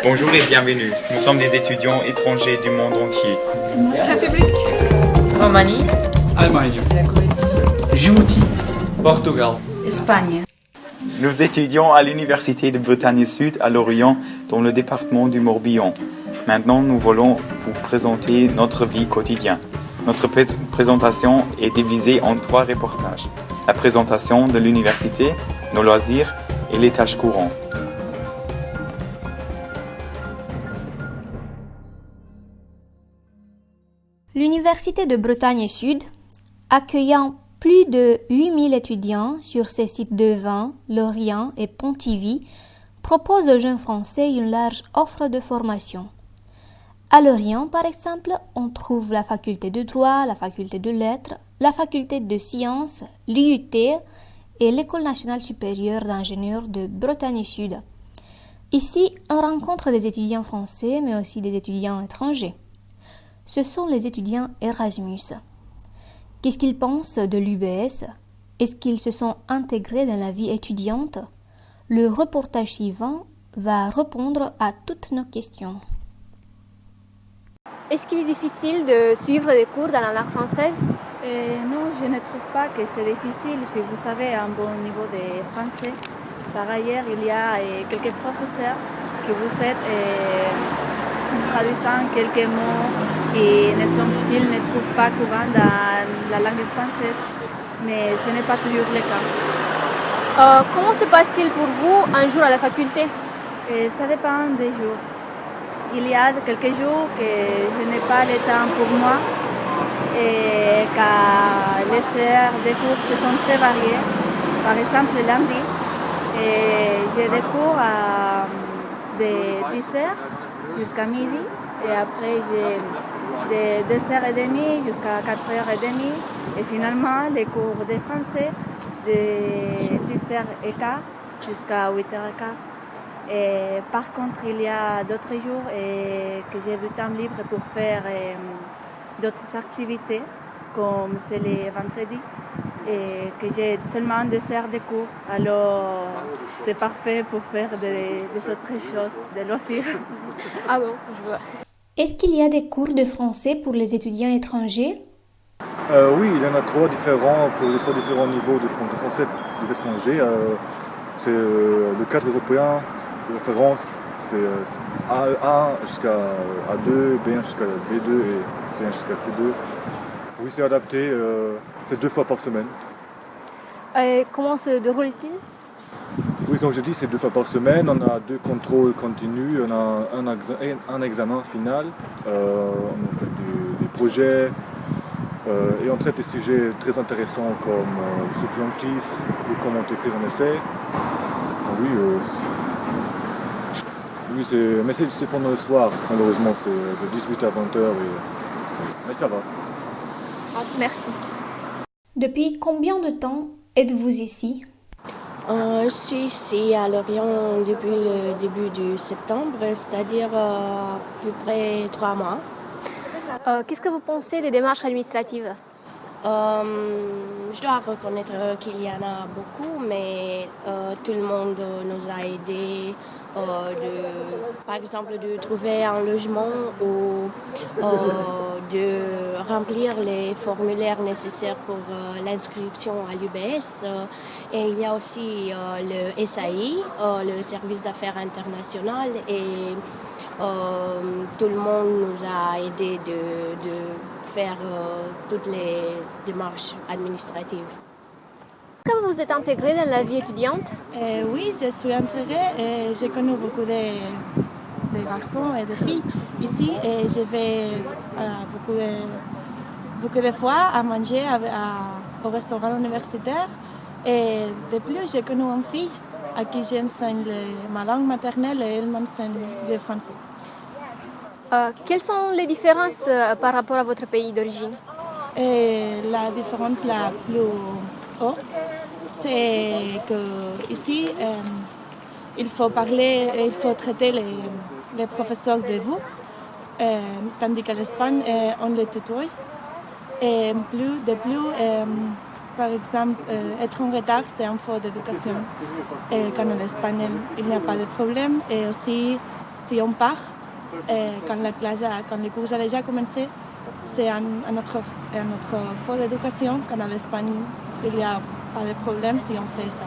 Bonjour et bienvenue. Nous sommes des étudiants étrangers du monde entier. République tchèque. Roumanie. Allemagne. La Croatie. Djibouti. Portugal. Espagne. Nous étudions à l'Université de Bretagne Sud à Lorient, dans le département du Morbihan. Maintenant, nous voulons vous présenter notre vie quotidienne. Notre présentation est divisée en 3 reportages. La présentation de l'université, nos loisirs et les tâches courantes. L'Université de Bretagne Sud, accueillant plus de 8000 étudiants sur ses sites de Vins, Lorient et Pontivy, propose aux jeunes Français une large offre de formation. À Lorient, par exemple, on trouve la faculté de droit, la faculté de lettres, la faculté de sciences, l'IUT et l'École nationale supérieure d'ingénieurs de Bretagne Sud. Ici, on rencontre des étudiants français, mais aussi des étudiants étrangers. Ce sont les étudiants Erasmus. Qu'est-ce qu'ils pensent de l'UBS? Est-ce qu'ils se sont intégrés dans la vie étudiante? Le reportage suivant va répondre à toutes nos questions. Est-ce qu'il est difficile de suivre des cours dans la langue française? Non, je ne trouve pas que c'est difficile si vous avez un bon niveau de français. Par ailleurs, il y a quelques professeurs que vous êtes en traduisant quelques mots qu'ils ne trouvent pas courants dans la langue française, mais ce n'est pas toujours le cas. Comment se passe-t-il pour vous un jour à la faculté? Ça dépend des jours. Il y a quelques jours que je n'ai pas le temps pour moi et car les heures de cours se sont très variées. Par exemple, le lundi, j'ai des cours de 10h jusqu'à midi et après j'ai de 2h30 jusqu'à 4h30 et finalement les cours de français de 6h15 jusqu'à 8h15. Et par contre, il y a d'autres jours que j'ai du temps libre pour faire d'autres activités, comme c'est les vendredis, et que j'ai seulement 2 heures de cours. Alors, c'est parfait pour faire des autres choses, des loisirs. Ah bon, je vois. Est-ce qu'il y a des cours de français pour les étudiants étrangers? Oui, il y en a 3 différents pour les 3 différents niveaux de français des étrangers. C'est le cadre européen de référence, c'est A1 jusqu'à A2, B1 jusqu'à B2 et C1 jusqu'à C2. Oui, c'est adapté, c'est 2 fois par semaine. Comment se déroule-t-il? Oui, comme je dis, c'est 2 fois par semaine. On a 2 contrôles continus, on a un examen final, on fait des projets et on traite des sujets très intéressants comme le subjonctif ou comment écrire un essai. Oui, mais c'est pendant le soir, malheureusement, c'est de 18 à 20h, mais ça va. Ah, merci. Depuis combien de temps êtes-vous ici? Je suis ici à Lorient depuis le début du septembre, c'est-à-dire à peu près 3 mois. Qu'est-ce que vous pensez des démarches administratives? Je dois reconnaître qu'il y en a beaucoup, mais tout le monde nous a aidés, par exemple de trouver un logement ou de remplir les formulaires nécessaires pour l'inscription à l'UBS. Et il y a aussi le SAI, le service d'affaires internationales, et tout le monde nous a aidés de faire toutes les démarches administratives. Est-ce que vous vous êtes intégré dans la vie étudiante? Oui, je suis intégrée et j'ai connu beaucoup de garçons et de filles ici et je vais beaucoup de fois à manger au restaurant universitaire. Et de plus, j'ai connu une fille à qui j'enseigne ma langue maternelle et elle m'enseigne le français. Quelles sont les différences par rapport à votre pays d'origine? La différence la plus haute, c'est qu'ici, il faut parler, il faut traiter les professeurs de vous, tandis qu'à l'Espagne, on les tutoie. Et de plus, par exemple, être en retard, c'est un faute d'éducation. Et quand en Espagne, il n'y a pas de problème. Et aussi, si on part, quand les cours ont déjà commencé, c'est notre faute d'éducation. Quand en Espagne, il n'y a pas de problème si on fait ça.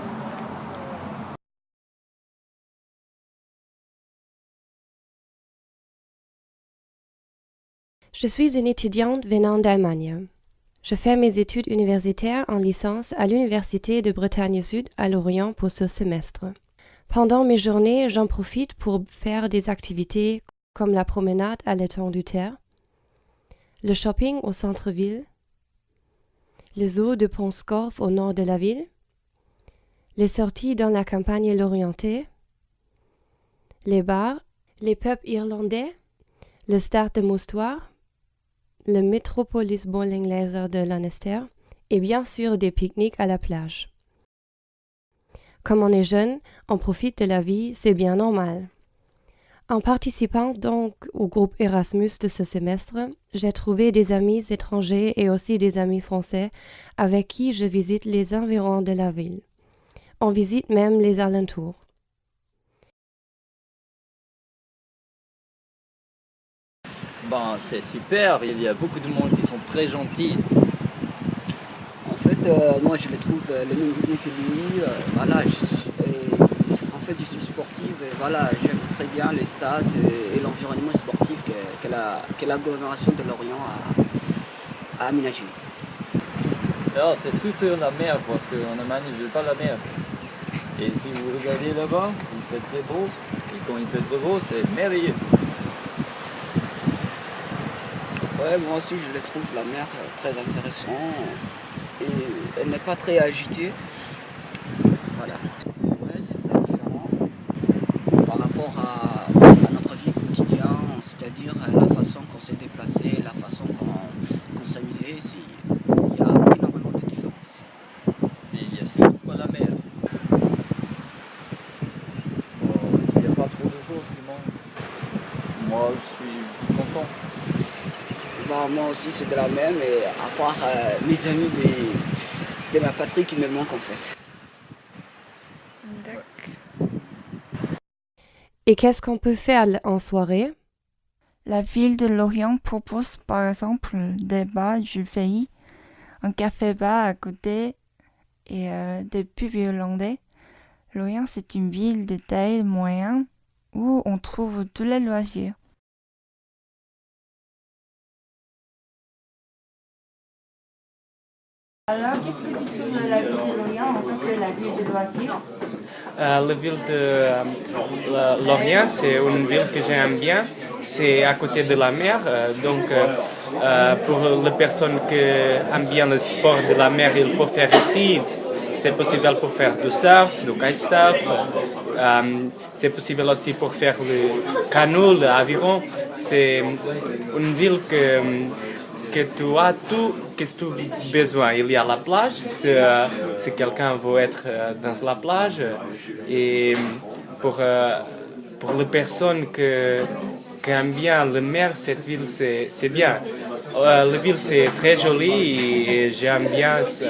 Je suis une étudiante venant d'Allemagne. Je fais mes études universitaires en licence à l'Université de Bretagne Sud à Lorient pour ce semestre. Pendant mes journées, j'en profite pour faire des activités comme la promenade à l'étang du Terre, le shopping au centre-ville, les zoo de Pont-Scorff au nord de la ville, les sorties dans la campagne lorientée, les bars, les pubs irlandais, le stade de Moustoir, le Metropolis Bowling Laser de Lanester et bien sûr des pique-niques à la plage. Comme on est jeune, on profite de la vie, c'est bien normal. En participant donc au groupe Erasmus de ce semestre, j'ai trouvé des amis étrangers et aussi des amis français avec qui je visite les environs de la ville. On visite même les alentours. Ben, c'est super, il y a beaucoup de monde qui sont très gentils. En fait, moi je les trouve les mêmes goûts que lui. Voilà, je suis sportive et voilà, j'aime très bien les stades et l'environnement sportif que l'agglomération de Lorient a aménagé. Alors c'est surtout la mer parce qu'en Allemagne je n'ai pas la mer. Et si vous regardez là-bas, il fait très beau et quand il fait très beau, c'est merveilleux. Ouais, moi aussi je les trouve la mer très intéressante et elle n'est pas très agitée. Voilà. Ouais, c'est très différent par rapport à notre vie quotidienne, c'est-à-dire la façon qu'on s'est déplacé, la façon qu'on s'amusait. Il y a énormément de différences. Et il y a surtout pas la mer. Il n'y a pas trop de choses qui manquent. Moi je suis content. Bah, moi aussi c'est de la même, et à part mes amis de ma patrie qui me manquent en fait. D'accord. Et qu'est-ce qu'on peut faire en soirée? La ville de Lorient propose par exemple des bars du pays, un café-bar à côté et des pubs irlandais. Lorient c'est une ville de taille moyenne où on trouve tous les loisirs. Alors, qu'est-ce que tu trouves de la ville de Lorient en tant que la ville de loisirs? La ville de Lorient, c'est une ville que j'aime bien. C'est à côté de la mer, donc pour les personnes qui aiment bien le sport de la mer, ils peuvent faire ici. C'est possible pour faire du surf, du kitesurf. C'est possible aussi pour faire le canot, l'aviron. C'est une ville que tu as tout ce que tu as besoin. Il y a la plage, si quelqu'un veut être dans la plage. Et pour les personnes qui aiment bien la mer, cette ville, c'est bien. La ville, c'est très joli et j'aime bien ça.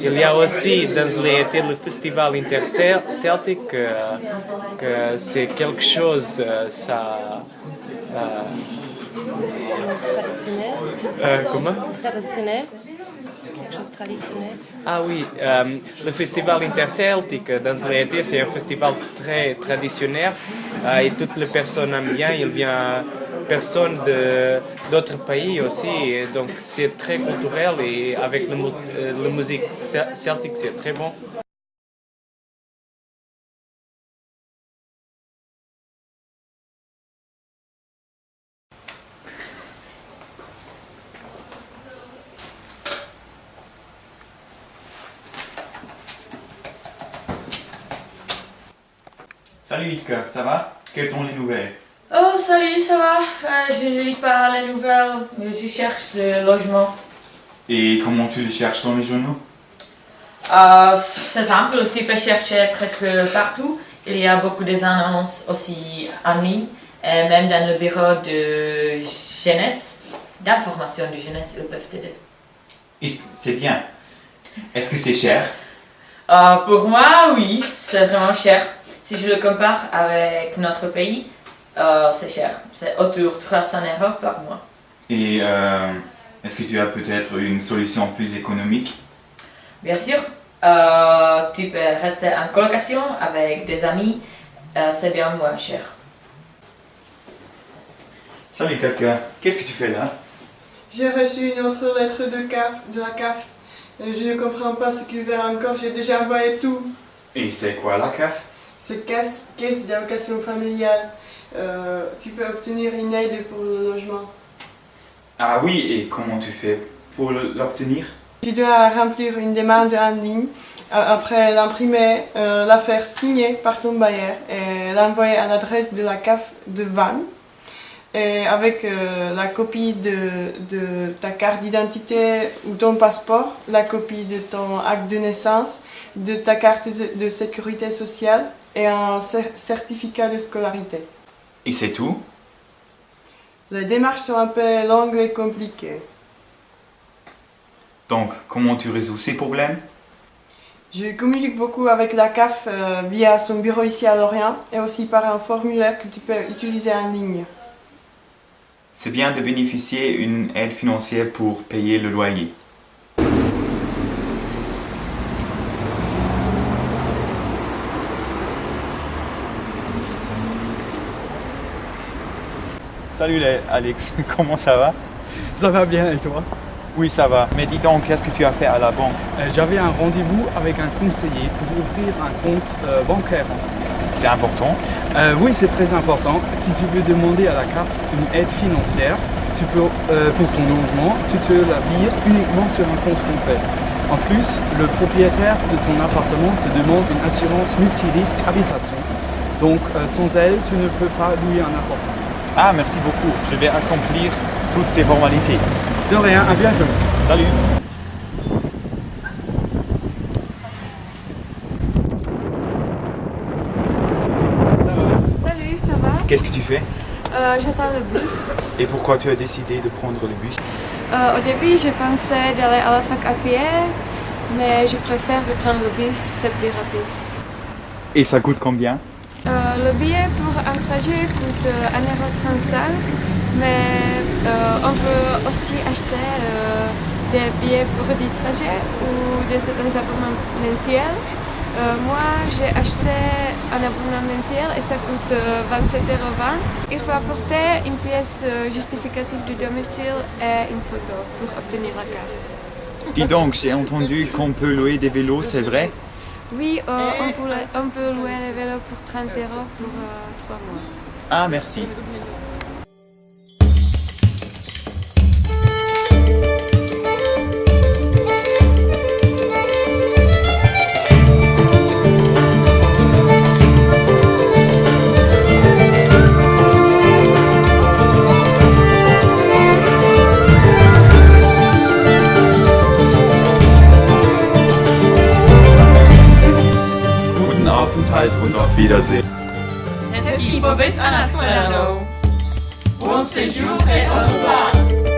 Il y a aussi dans l'été le festival interceltique, que c'est quelque chose, traditionnel. Comment? Traditionnel. Quelque chose de traditionnel. Ah oui, le festival interceltique dans l'été, c'est un festival très traditionnel et toutes les personnes aiment bien. Il vient personnes d'autres pays aussi, et donc c'est très culturel et avec la musique celtique, c'est très bon. Salut Ika, ça va? Quelles sont les nouvelles? Oh salut, ça va? Je ne lis pas les nouvelles, mais je cherche le logement. Et comment tu les cherches dans les journaux? C'est simple, tu peux chercher presque partout. Il y a beaucoup d'annonces aussi en ligne, et même dans le bureau de jeunesse, d'information de jeunesse, ils peuvent t'aider. Et c'est bien. Est-ce que c'est cher? Pour moi, oui, c'est vraiment cher. Si je le compare avec notre pays, c'est cher. C'est autour de 300 € par mois. Et est-ce que tu as peut-être une solution plus économique? Bien sûr, tu peux rester en colocation avec des amis, c'est bien moins cher. Salut Katka, qu'est-ce que tu fais là? J'ai reçu une autre lettre de la CAF. Je ne comprends pas ce qu'ils veulent encore, j'ai déjà envoyé tout. Et c'est quoi la CAF? C'est caisse d'allocation familiale. Tu peux obtenir une aide pour le logement. Ah oui, et comment tu fais pour l'obtenir? Tu dois remplir une demande en ligne, après l'imprimer, la faire signer par ton bailleur et l'envoyer à l'adresse de la CAF de Vannes. Et avec la copie de ta carte d'identité ou ton passeport, la copie de ton acte de naissance, de ta carte de sécurité sociale et un certificat de scolarité. Et c'est tout? Les démarches sont un peu longues et compliquées. Donc, comment tu résous ces problèmes? Je communique beaucoup avec la CAF via son bureau ici à Lorient et aussi par un formulaire que tu peux utiliser en ligne. C'est bien de bénéficier d'une aide financière pour payer le loyer. Salut Alex, comment ça va? Ça va bien et toi? Oui, ça va. Mais dis donc, qu'est-ce que tu as fait à la banque? J'avais un rendez-vous avec un conseiller pour ouvrir un compte bancaire. C'est important? Oui, c'est très important. Si tu veux demander à la CAF une aide financière, tu peux, pour ton logement, tu te la vires uniquement sur un compte français. En plus, le propriétaire de ton appartement te demande une assurance multirisque habitation. Donc, sans elle, tu ne peux pas louer un appartement. Ah, merci beaucoup. Je vais accomplir toutes ces formalités. De rien, à bientôt. Salut. Salut, ça va? Qu'est-ce que tu fais? J'attends le bus. Et pourquoi tu as décidé de prendre le bus? Au début, je pensais d'aller à la fac à pied, mais je préfère de prendre le bus, c'est plus rapide. Et ça coûte combien? Le billet pour un trajet coûte 1,35 €, mais on peut aussi acheter des billets pour des trajets ou des abonnements mensuels. Moi, j'ai acheté un abonnement mensuel et ça coûte 27,20 €. Il faut apporter une pièce justificative du domicile et une photo pour obtenir la carte. Dis donc, j'ai entendu qu'on peut louer des vélos, c'est vrai? Oui, on peut louer les vélos pour 30 € pour 3 mois. Ah, merci. Und auf Wiedersehen. Hezký pobyt a nashledanou. Bon séjour et au revoir.